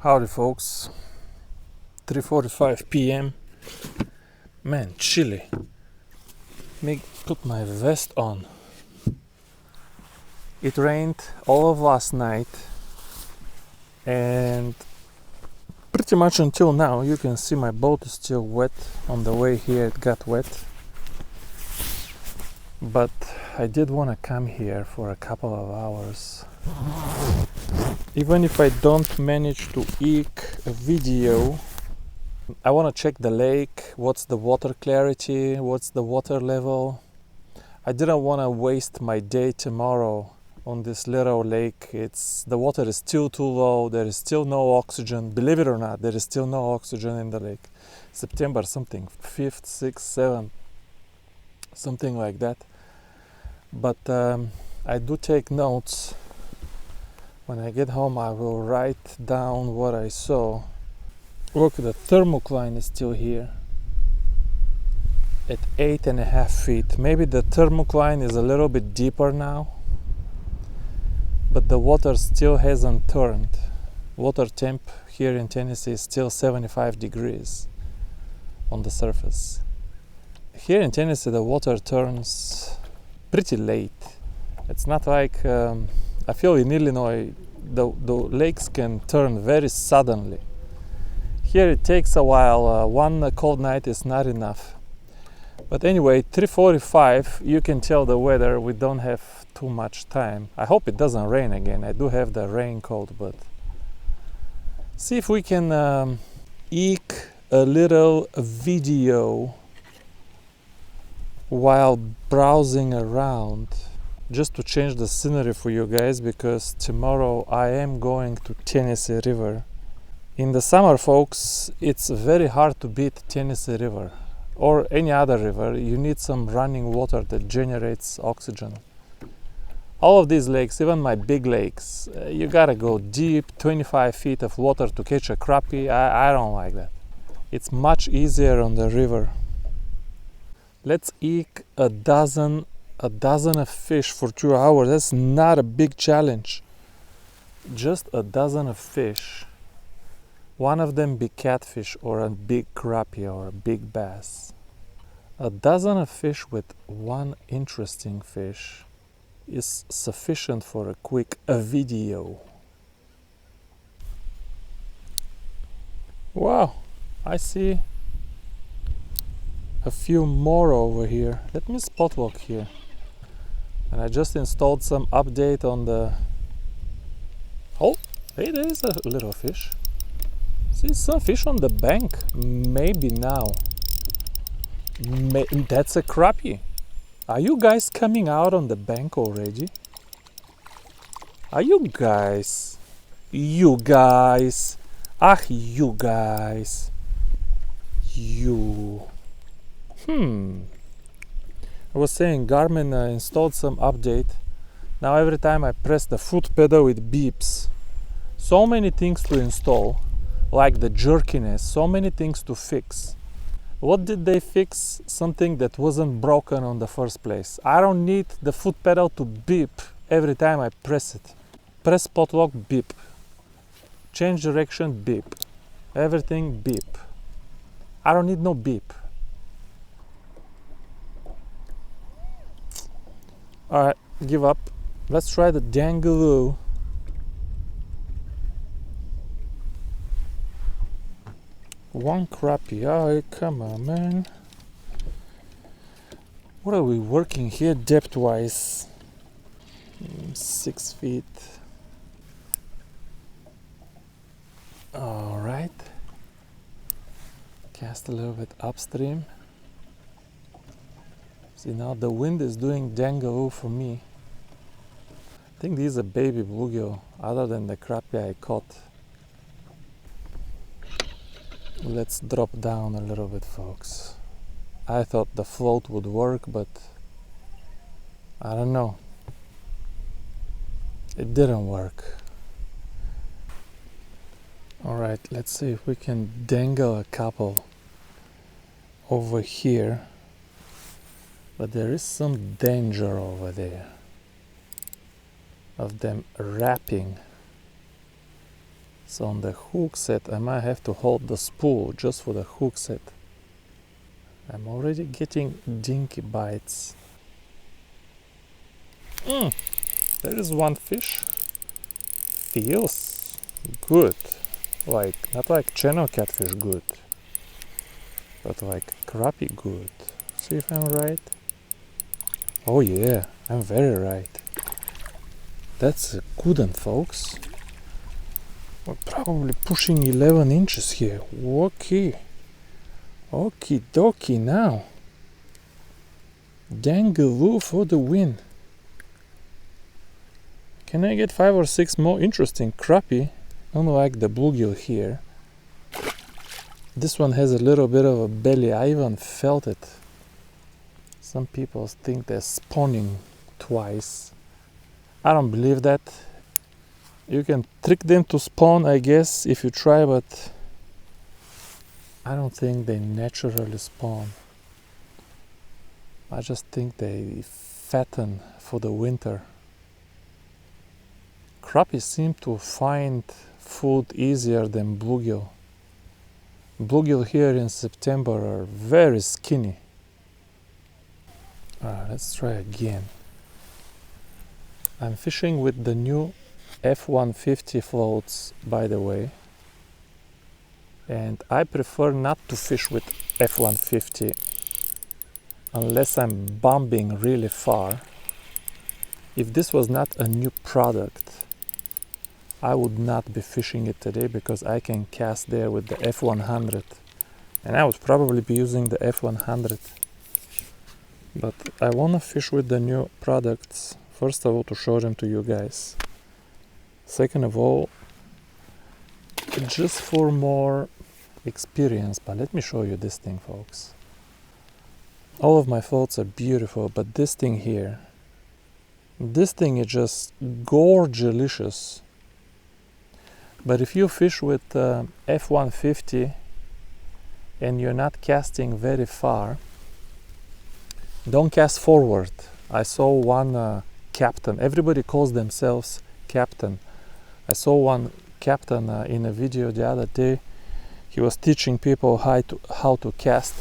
Howdy folks, 3:45 p.m. Man, chilly. Me put my vest on. It rained all of last night and pretty much until now. You can see my boat is still wet. On the way here it got wet. But I did want to come here for a couple of hours. Even if I don't manage to eke a video, I want to check the lake, what's the water clarity, what's the water level. I didn't want to waste my day tomorrow on this little lake. The water is still too low, there is still no oxygen. Believe it or not, there is still no oxygen in the lake. September something, 5th, 6th, 7th, something like that. But I do take notes. When I get home, I will write down what I saw. Look, the thermocline is still here at 8.5 feet. Maybe the thermocline is a little bit deeper now, but the water still hasn't turned. Water temp here in Tennessee is still 75 degrees on the surface. Here in Tennessee, the water turns pretty late. It's not like I feel in Illinois the lakes can turn very suddenly. Here it takes a while. One cold night is not enough. But anyway, 3:45, you can tell the weather. We don't have too much time. I hope it doesn't rain again. I do have the raincoat, but see if we can eke a little video while browsing around, just to change the scenery for you guys, because tomorrow I am going to Tennessee River. In the summer, folks, it's very hard to beat Tennessee River or any other river. You need some running water that generates oxygen. All of these lakes, even my big lakes, you gotta go deep, 25 feet of water to catch a crappie. I don't like that. It's much easier on the river. Let's eke a dozen of fish for 2 hours. That's not a big challenge. Just a dozen of fish. One of them be catfish or a big crappie or a big bass. A dozen of fish with one interesting fish is sufficient for a quick video. Wow, I see a few more over here. Let me spot walk here. And I just installed some update on the... Oh, hey, there is a little fish. See some fish on the bank. Maybe now. That's a crappie. Are you guys coming out on the bank already? Are you guys? You guys. Ah, you guys. You. I was saying Garmin installed some update. Now every time I press the foot pedal it beeps. So many things to install, like the jerkiness, so many things to fix. What did they fix? Something that wasn't broken on the first place. I don't need the foot pedal to beep every time I press it. Press spot lock, beep. Change direction, beep. Everything beep. I don't need no beep. Alright, give up. Let's try the dangaloo. One crappie. Oh, come on, man. What are we working here depth-wise? 6 feet. Alright. Cast a little bit upstream. See, now the wind is doing dangaloo for me. I think this is a baby bluegill, other than the crappie I caught. Let's drop down a little bit, folks. I thought the float would work, but I don't know. It didn't work. Alright, let's see if we can dangle a couple over here. But there is some danger over there of them wrapping So on the hook set I might have to hold the spool just for the hook set. I'm already getting dinky bites. There is one fish. Feels good. Like, not like channel catfish good, but like crappie good. See if I'm right? Oh yeah, I'm very right. That's a good one, folks. We're probably pushing 11 inches here. Okay. Okie dokie now. Dangaloo for the win. Can I get 5 or 6 more interesting crappie? Unlike the bluegill here. This one has a little bit of a belly. I even felt it. Some people think they're spawning twice. I don't believe that. You can trick them to spawn, I guess, if you try, but I don't think they naturally spawn. I just think they fatten for the winter. Crappie seem to find food easier than bluegill. Bluegill here in September are very skinny. Let's try again. I'm fishing with the new F150 floats, by the way. And I prefer not to fish with F150 unless I'm bombing really far. If this was not a new product, I would not be fishing it today because I can cast there with the F100. And I would probably be using the F100. But I want to fish with the new products. First of all, to show them to you guys. Second of all, just for more experience. But let me show you this thing, folks. All of my floats are beautiful, but this thing here, this thing is just gorgelicious. But if you fish with F150 and you're not casting very far, don't cast forward. I saw one captain, everybody calls themselves captain. I saw one captain in a video the other day. He was teaching people how to cast,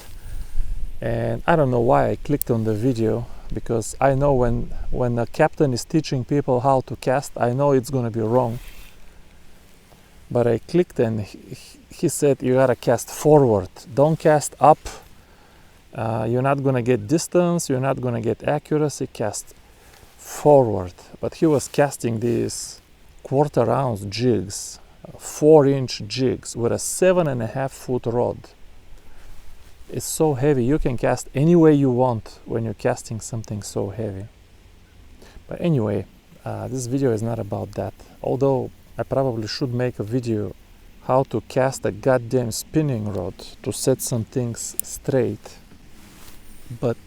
and I don't know why I clicked on the video, because I know when a captain is teaching people how to cast, I know it's gonna be wrong. But I clicked and he said you gotta cast forward, don't cast up. You're not gonna get distance, you're not gonna get accuracy, cast forward. But he was casting these 1/4 ounce jigs, 4-inch jigs with a 7.5 foot rod. It's so heavy, you can cast any way you want when you're casting something so heavy. But anyway, this video is not about that. Although I probably should make a video how to cast a goddamn spinning rod to set some things straight. But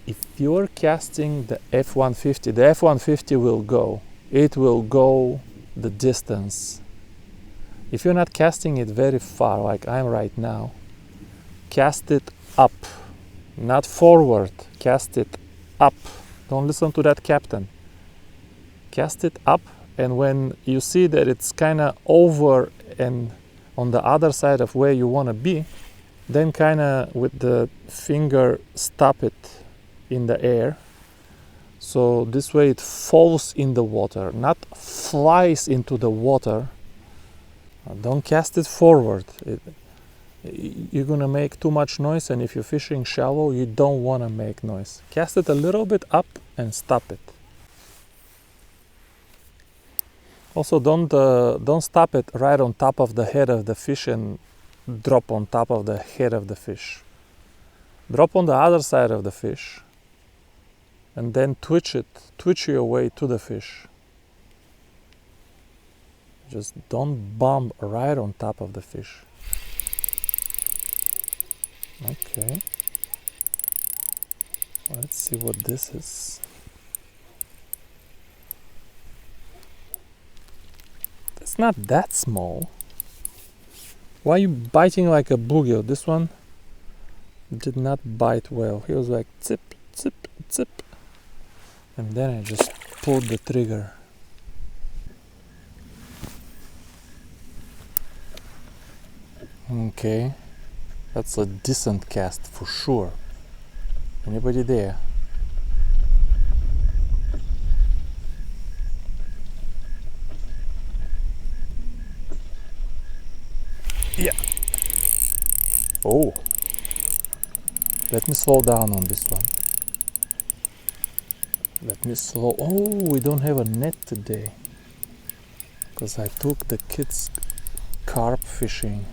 if you're casting the F150, the F150 will go. It will go the distance. If you're not casting it very far, like I'm right now, cast it up, not forward, cast it up. Don't listen to that captain. Cast it up, and when you see that it's kind of over and on the other side of where you want to be, then kind of with the finger stop it in the air. So this way it falls in the water, not flies into the water. Don't cast it forward. You're gonna make too much noise, and if you're fishing shallow, you don't want to make noise. Cast it a little bit up and stop it. Also, don't stop it right on top of the head of the fish and drop on top of the head of the fish. Drop on the other side of the fish and then twitch your way to the fish. Just don't bomb right on top of the fish. Okay. Let's see what this is. It's not that small. Why are you biting like a bluegill? This one did not bite well. He was like zip, zip, zip. And then I just pulled the trigger. Okay, that's a decent cast for sure. Anybody there? Yeah. Oh, let me slow down on this one. Let me slow. Oh, we don't have a net today because I took the kids carp fishing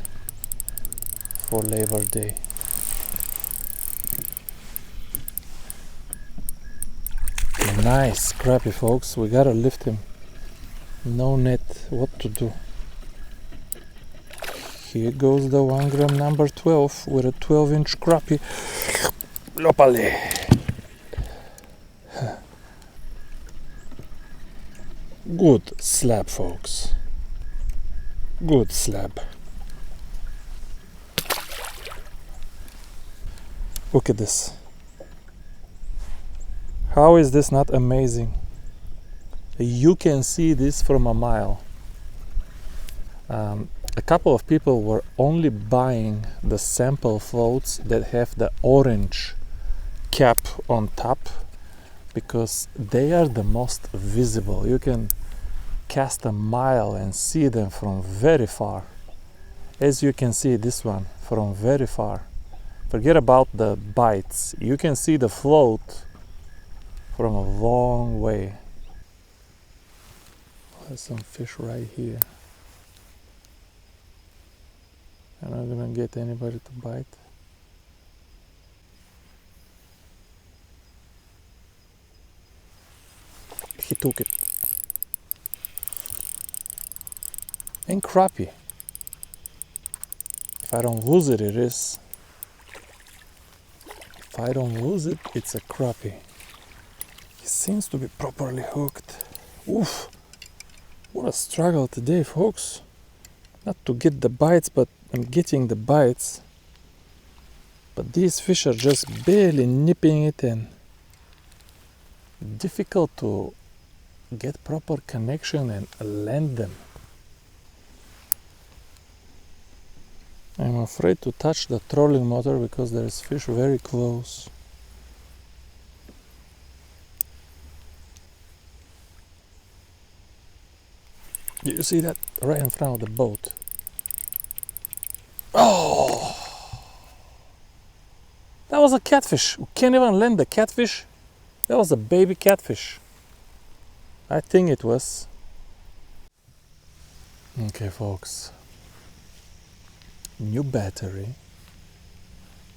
for Labor Day. Nice crappie, folks. We gotta lift him. No net. What to do? Here goes the 1 gram number 12 with a 12-inch crappie. Lopale. Good slab, folks. Good slab. Look at this. How is this not amazing? You can see this from a mile. A couple of people were only buying the sample floats that have the orange cap on top because they are the most visible. You can cast a mile and see them from very far. As you can see this one from very far. Forget about the bites. You can see the float from a long way. There's some fish right here. I'm not gonna get anybody to bite. He took it. And crappie. If I don't lose it, it is. If I don't lose it, it's a crappie. He seems to be properly hooked. Oof! What a struggle today, folks. Not to get the bites, but I'm getting the bites. But these fish are just barely nipping it in. Difficult to get proper connection and land them. I'm afraid to touch the trolling motor because there is fish very close. You see that right in front of the boat? Oh! That was a catfish. We can't even land the catfish. That was a baby catfish. I think it was. Okay, folks. New battery.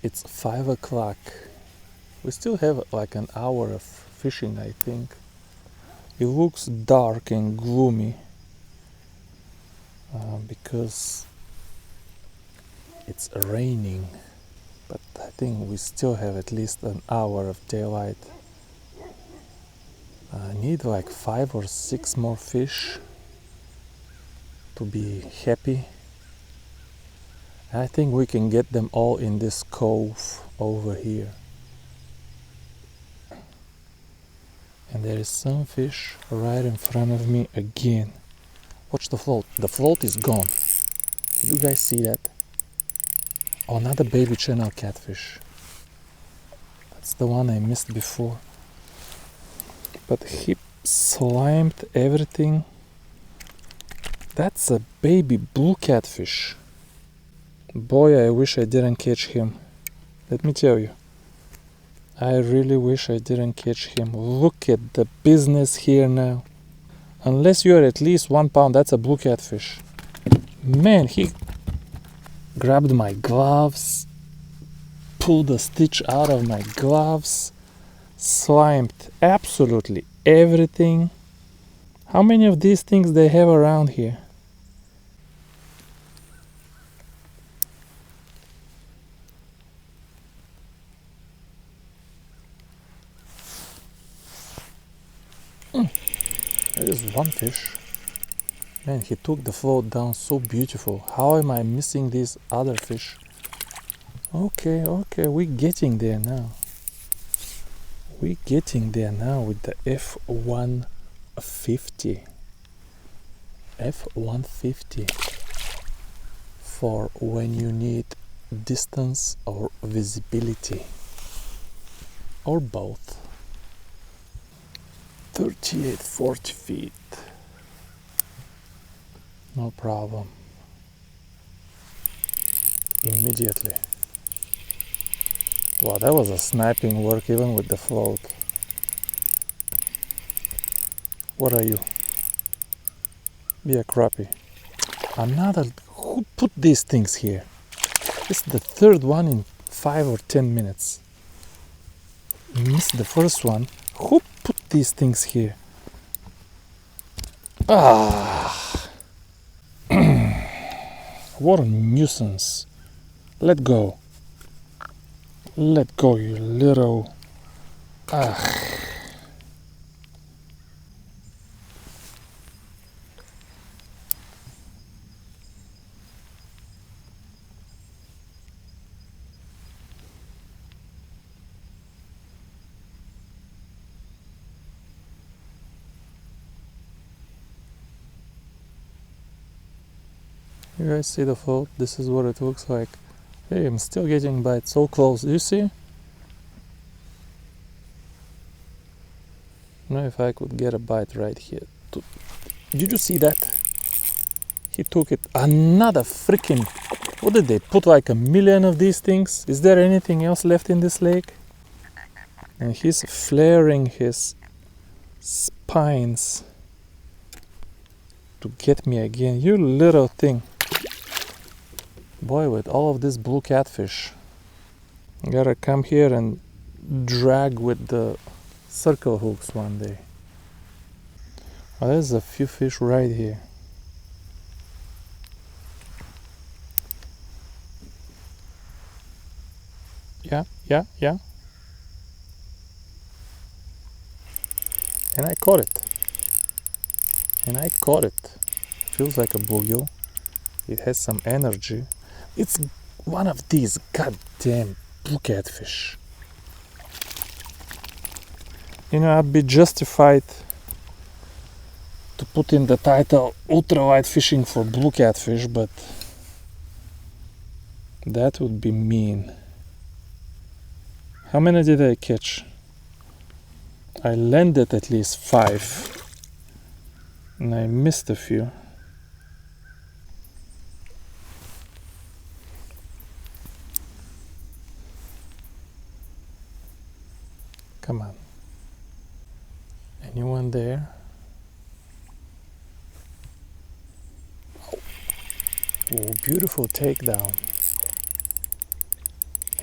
It's 5 o'clock. We still have like an hour of fishing, I think. It looks dark and gloomy because it's raining, but I think we still have at least an hour of daylight. I need like 5 or 6 more fish to be happy. I think we can get them all in this cove over here. And there is some fish right in front of me again. Watch the float. The float is gone. Did you guys see that? Oh, another baby channel catfish. That's the one I missed before. But he slimed everything. That's a baby blue catfish. Boy, I wish I didn't catch him. Let me tell you. I really wish I didn't catch him. Look at the business here now. Unless you are at least 1 pound, that's a blue catfish. Man, he grabbed my gloves, pulled a stitch out of my gloves, slimed absolutely everything. How many of these things they have around here? There is one fish. Man, he took the float down so beautiful. How am I missing these other fish? Okay, we're getting there now. We're getting there now with the F-150. F-150 for when you need distance or visibility, or both. 38, 40 feet. No problem. Immediately. Wow, that was a sniping work even with the float. What are you? Be a crappie. Another. Who put these things here? This is the third one in 5 or 10 minutes. Missed the first one. Who put these things here? Ah! What a nuisance. Let go. Let go, you little... Ah. You guys see the float? This is what it looks like. Hey, I'm still getting bites so close. Do you see? Now if I could get a bite right here. Did you see that? He took it. Another freaking... What did they put, like 1,000,000 of these things? Is there anything else left in this lake? And he's flaring his spines to get me again. You little thing. Boy, with all of this blue catfish, I gotta come here and drag with the circle hooks one day. Well, there's a few fish right here. Yeah. And I caught it. Feels like a bluegill. It has some energy. It's one of these goddamn blue catfish. You know, I'd be justified to put in the title Ultralight fishing for blue catfish, but that would be mean. How many did I catch? I landed at least 5 and I missed a few. Come on. Anyone there? Oh, beautiful takedown.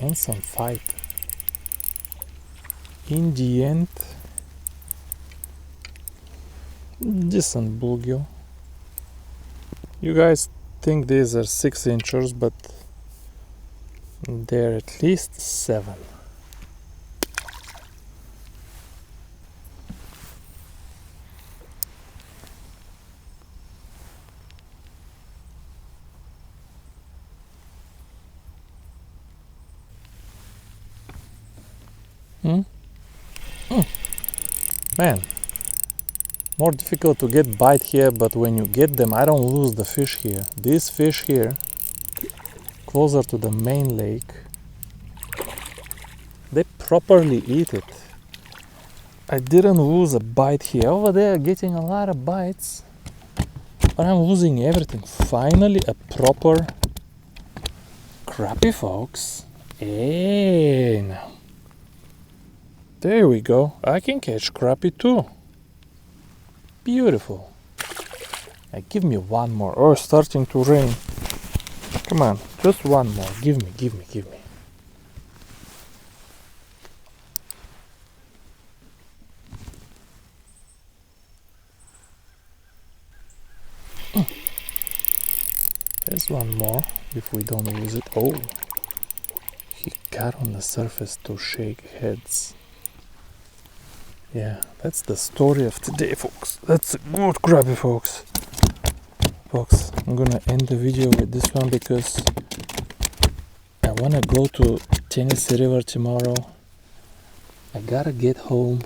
And some fight. In the end, decent bluegill. You guys think these are 6 inchers, but they're at least 7. Man, more difficult to get bite here, but when you get them, I don't lose the fish here. These fish here, closer to the main lake, they properly eat it. I didn't lose a bite here. Over there, getting a lot of bites, but I'm losing everything. Finally, a proper crappie, folks. Hey, now. There we go. I can catch crappie too. Beautiful. Now give me one more. Oh, it's starting to rain. Come on, just one more. Give me. There's one more if we don't lose it. Oh, he got on the surface to shake heads. Yeah, that's the story of today, folks. That's a good crappie, folks. Folks, I'm gonna end the video with this one because I wanna go to Tennessee River tomorrow. I gotta get home,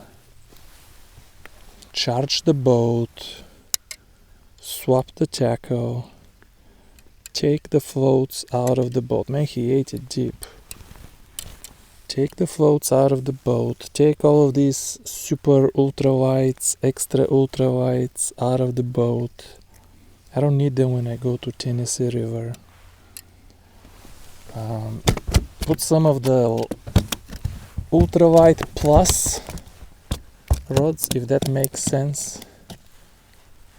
charge the boat, swap the tackle, Take the floats out of the boat. Man, he ate it deep. Take the floats out of the boat. Take all of these super ultralights, extra ultralights out of the boat. I don't need them when I go to Tennessee River. Put some of the Ultralight Plus rods, if that makes sense.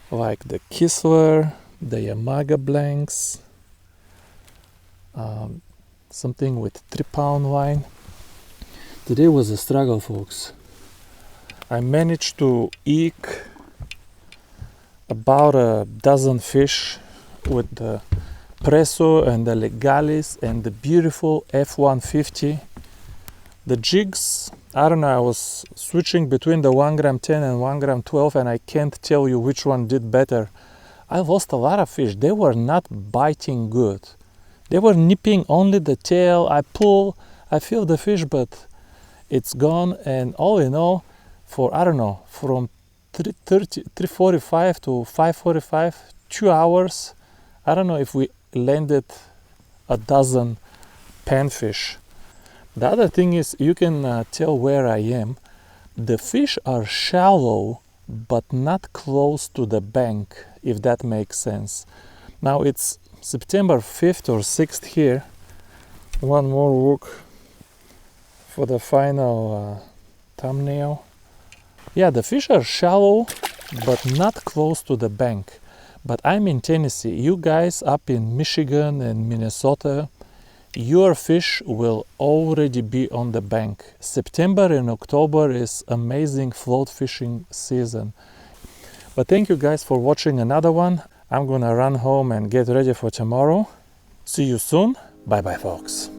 Like the Kistler, the Yamaga blanks. Something with 3-pound line. Today was a struggle, folks. I managed to eke about a dozen fish with the Presso and the Legalis and the beautiful F-150. The jigs, I don't know, I was switching between the 1 gram 10 and 1 gram 12 and I can't tell you which one did better. I lost a lot of fish. They were not biting good. They were nipping only the tail. I pull, I feel the fish, but it's gone. And all in all, for, I don't know, from 3:45 to 5:45, 2 hours, I don't know if we landed a dozen panfish. The other thing is, you can tell where I am. The fish are shallow, but not close to the bank, if that makes sense. Now it's September 5th or 6th here. One more look for the final thumbnail. Yeah, the fish are shallow, but not close to the bank. But I'm in Tennessee. You guys up in Michigan and Minnesota, your fish will already be on the bank. September and October is amazing float fishing season. But thank you guys for watching another one. I'm gonna run home and get ready for tomorrow. See you soon. Bye bye, folks.